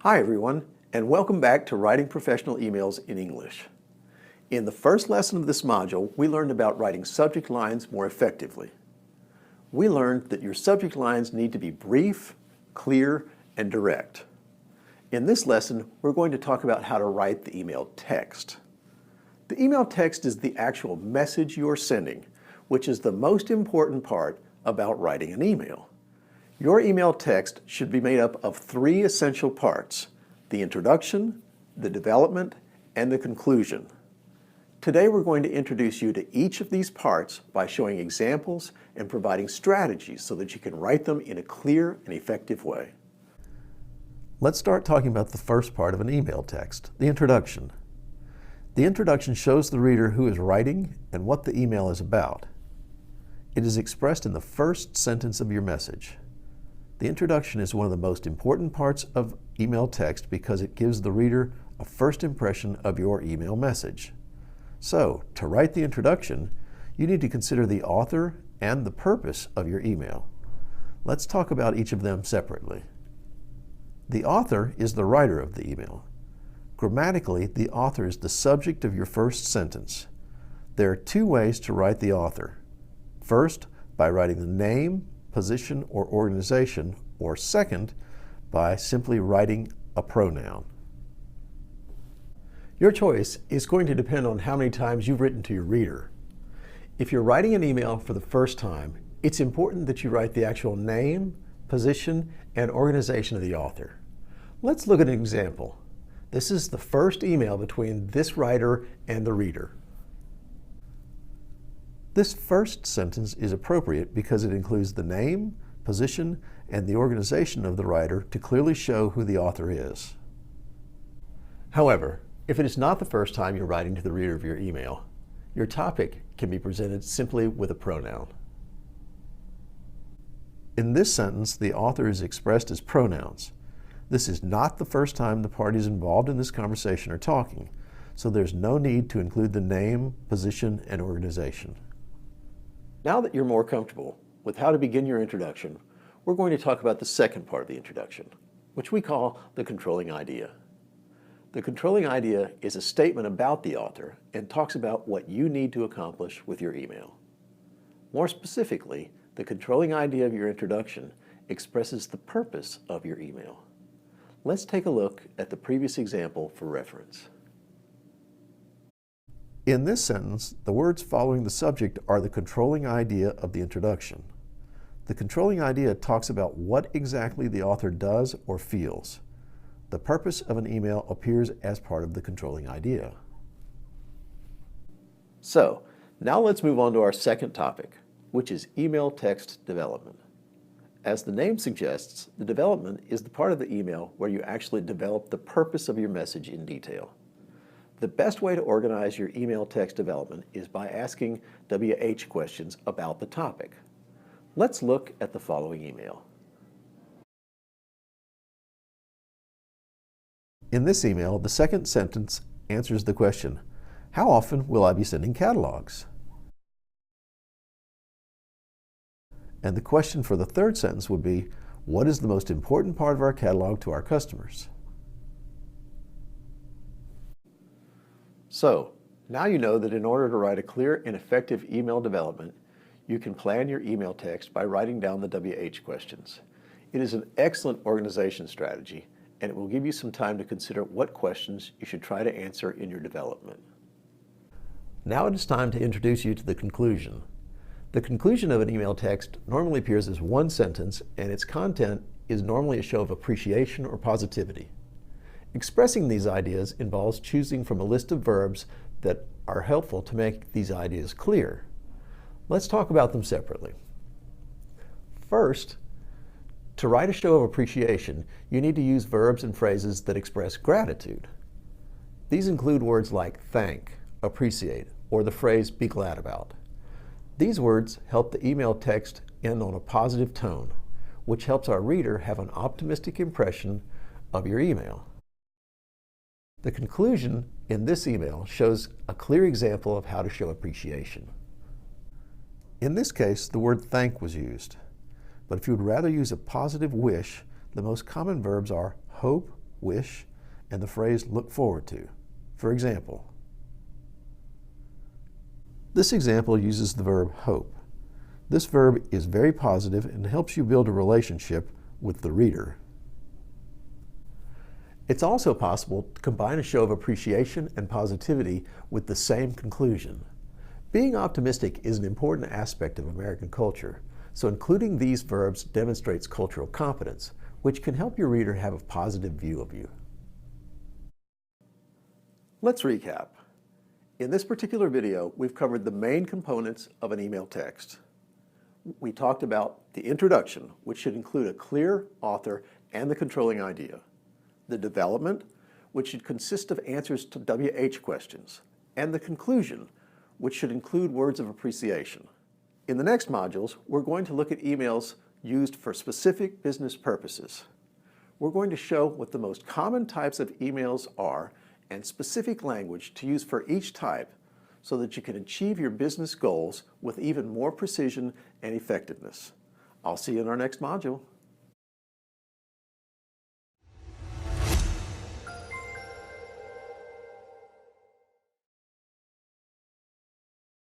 Hi everyone, and welcome back to Writing Professional Emails in English. In the first lesson of this module, we learned about writing subject lines more effectively. We learned that your subject lines need to be brief, clear, and direct. In this lesson, we're going to talk about how to write the email text. The email text is the actual message you're sending, which is the most important part about writing an email. Your email text should be made up of three essential parts: the introduction, the development, and the conclusion. Today we're going to introduce you to each of these parts by showing examples and providing strategies so that you can write them in a clear and effective way. Let's start talking about the first part of an email text, the introduction. The introduction shows the reader who is writing and what the email is about. It is expressed in the first sentence of your message. The introduction is one of the most important parts of email text because it gives the reader a first impression of your email message. So, to write the introduction, you need to consider the author and the purpose of your email. Let's talk about each of them separately. The author is the writer of the email. Grammatically, the author is the subject of your first sentence. There are two ways to write the author. First, by writing the name, position, or organization, or second, by simply writing a pronoun. Your choice is going to depend on how many times you've written to your reader. If you're writing an email for the first time, it's important that you write the actual name, position, and organization of the author. Let's look at an example. This is the first email between this writer and the reader. This first sentence is appropriate because it includes the name, position, and the organization of the writer to clearly show who the author is. However, if it is not the first time you're writing to the reader of your email, your topic can be presented simply with a pronoun. In this sentence, the author is expressed as pronouns. This is not the first time the parties involved in this conversation are talking, so there's no need to include the name, position, and organization. Now that you're more comfortable with how to begin your introduction, we're going to talk about the second part of the introduction, which we call the controlling idea. The controlling idea is a statement about the author and talks about what you need to accomplish with your email. More specifically, the controlling idea of your introduction expresses the purpose of your email. Let's take a look at the previous example for reference. In this sentence, the words following the subject are the controlling idea of the introduction. The controlling idea talks about what exactly the author does or feels. The purpose of an email appears as part of the controlling idea. So, now let's move on to our second topic, which is email text development. As the name suggests, the development is the part of the email where you actually develop the purpose of your message in detail. The best way to organize your email text development is by asking WH questions about the topic. Let's look at the following email. In this email, the second sentence answers the question, how often will I be sending catalogs? And the question for the third sentence would be, what is the most important part of our catalog to our customers? So, now you know that in order to write a clear and effective email development, you can plan your email text by writing down the WH questions. It is an excellent organization strategy, and it will give you some time to consider what questions you should try to answer in your development. Now it is time to introduce you to the conclusion. The conclusion of an email text normally appears as one sentence, and its content is normally a show of appreciation or positivity. Expressing these ideas involves choosing from a list of verbs that are helpful to make these ideas clear. Let's talk about them separately. First, to write a show of appreciation, you need to use verbs and phrases that express gratitude. These include words like thank, appreciate, or the phrase be glad about. These words help the email text end on a positive tone, which helps our reader have an optimistic impression of your email. The conclusion in this email shows a clear example of how to show appreciation. In this case, the word thank was used. But if you would rather use a positive wish, the most common verbs are hope, wish, and the phrase look forward to. For example, this example uses the verb hope. This verb is very positive and helps you build a relationship with the reader. It's also possible to combine a show of appreciation and positivity with the same conclusion. Being optimistic is an important aspect of American culture, so including these verbs demonstrates cultural competence, which can help your reader have a positive view of you. Let's recap. In this particular video, we've covered the main components of an email text. We talked about the introduction, which should include a clear author and the controlling idea. The development, which should consist of answers to WH questions. And the conclusion, which should include words of appreciation. In the next modules, we're going to look at emails used for specific business purposes. We're going to show what the most common types of emails are and specific language to use for each type so that you can achieve your business goals with even more precision and effectiveness. I'll see you in our next module.